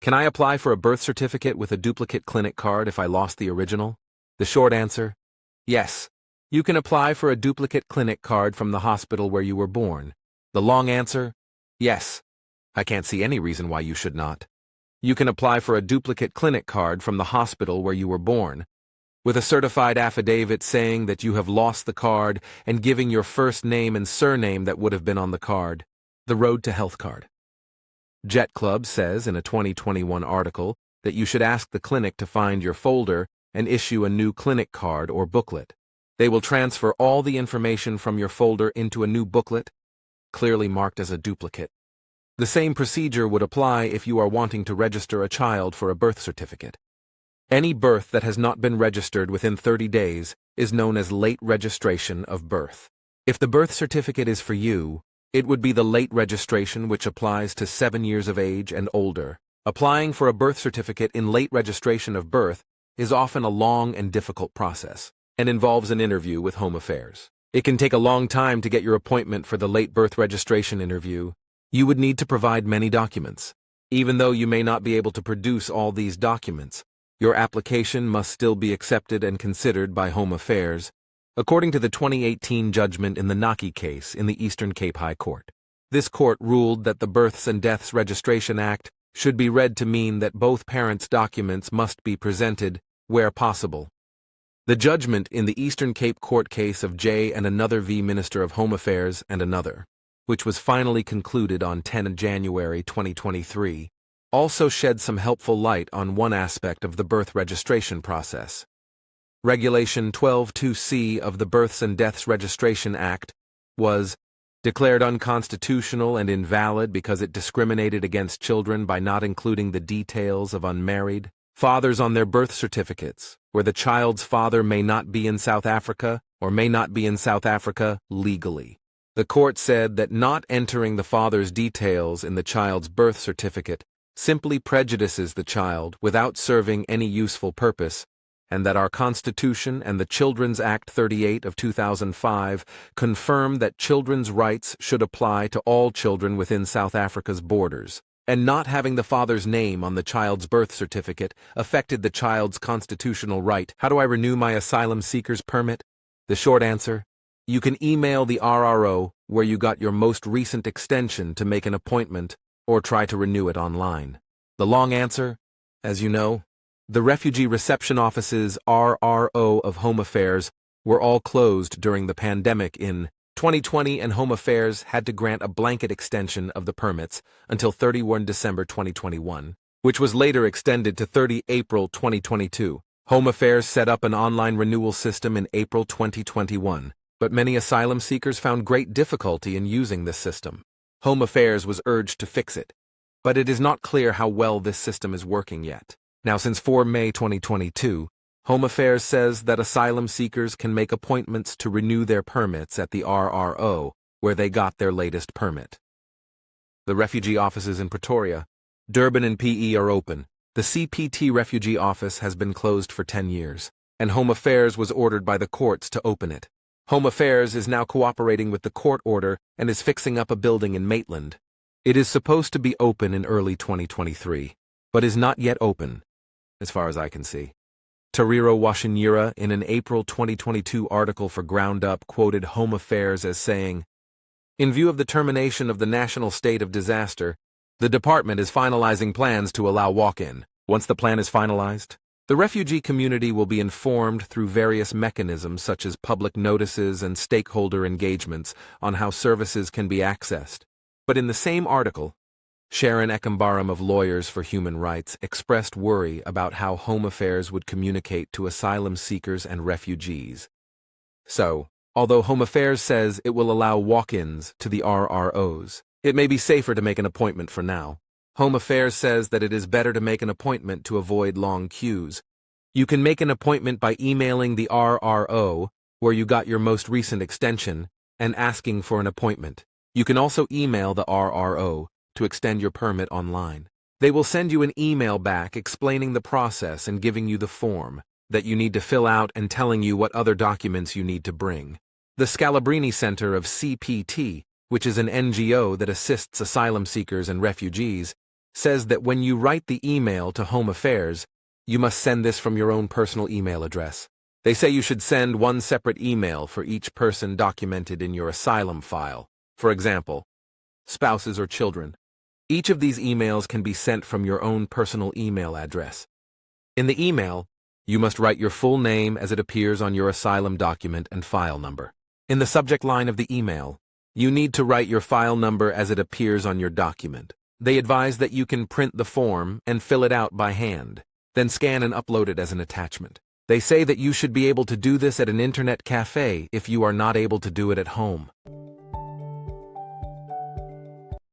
Can I apply for a birth certificate with a duplicate clinic card if I lost the original? The short answer: yes. You can apply for a duplicate clinic card from the hospital where you were born. The long answer: yes. I can't see any reason why you should not. You can apply for a duplicate clinic card from the hospital where you were born, with a certified affidavit saying that you have lost the card and giving your first name and surname that would have been on the card. The Road to Health card. Jet Club says in a 2021 article that you should ask the clinic to find your folder and issue a new clinic card or booklet. They will transfer all the information from your folder into a new booklet, clearly marked as a duplicate. The same procedure would apply if you are wanting to register a child for a birth certificate. Any birth that has not been registered within 30 days is known as late registration of birth. If the birth certificate is for you, it would be the late registration, which applies to 7 years of age and older. Applying for a birth certificate in late registration of birth is often a long and difficult process and involves an interview with Home Affairs. It can take a long time to get your appointment for the late birth registration interview. You would need to provide many documents. Even though you may not be able to produce all these documents, your application must still be accepted and considered by Home Affairs, according to the 2018 judgment in the Naki case in the Eastern Cape High Court. This court ruled that the Births and Deaths Registration Act should be read to mean that both parents' documents must be presented where possible. The judgment in the Eastern Cape Court case of J and another v. Minister of Home Affairs and another, which was finally concluded on 10 January 2023, also shed some helpful light on one aspect of the birth registration process. Regulation 12(2)(c) of the Births and Deaths Registration Act was declared unconstitutional and invalid because it discriminated against children by not including the details of unmarried fathers on their birth certificates, where the child's father may not be in South Africa or may not be in South Africa legally. The court said that not entering the father's details in the child's birth certificate simply prejudices the child without serving any useful purpose, and that our Constitution and the Children's Act 38 of 2005 confirm that children's rights should apply to all children within South Africa's borders, and not having the father's name on the child's birth certificate affected the child's constitutional right. How do I renew my asylum seeker's permit? The short answer: you can email the RRO where you got your most recent extension to make an appointment, or try to renew it online. The long answer: as you know, the refugee reception offices RRO of Home Affairs were all closed during the pandemic in 2020, and Home Affairs had to grant a blanket extension of the permits until 31 December 2021, which was later extended to 30 April 2022. Home Affairs set up an online renewal system in April 2021, but many asylum seekers found great difficulty in using this system. Home Affairs was urged to fix it, but it is not clear how well this system is working yet. Now, since 4 May 2022, Home Affairs says that asylum seekers can make appointments to renew their permits at the RRO, where they got their latest permit. The refugee offices in Pretoria, Durban and PE are open. The CPT refugee office has been closed for 10 years, and Home Affairs was ordered by the courts to open it. Home Affairs is now cooperating with the court order and is fixing up a building in Maitland. It is supposed to be open in early 2023, but is not yet open, as far as I can see. Tariro Washinyira, in an April 2022 article for Ground Up, quoted Home Affairs as saying, "In view of the termination of the national state of disaster, the department is finalizing plans to allow walk-in. Once the plan is finalized, the refugee community will be informed through various mechanisms such as public notices and stakeholder engagements on how services can be accessed." But in the same article, Sharon Ekambaram of Lawyers for Human Rights expressed worry about how Home Affairs would communicate to asylum seekers and refugees. So, although Home Affairs says it will allow walk-ins to the RROs, it may be safer to make an appointment for now. Home Affairs says that it is better to make an appointment to avoid long queues. You can make an appointment by emailing the RRO, where you got your most recent extension, and asking for an appointment. You can also email the RRO to extend your permit online. They will send you an email back explaining the process and giving you the form that you need to fill out and telling you what other documents you need to bring. The Scalabrini Center of CPT, which is an NGO that assists asylum seekers and refugees, says that when you write the email to Home Affairs, you must send this from your own personal email address. They say you should send one separate email for each person documented in your asylum file. For example, spouses or children. Each of these emails can be sent from your own personal email address. In the email, you must write your full name as it appears on your asylum document and file number. In the subject line of the email, you need to write your file number as it appears on your document. They advise that you can print the form and fill it out by hand, then scan and upload it as an attachment. They say that you should be able to do this at an internet cafe if you are not able to do it at home.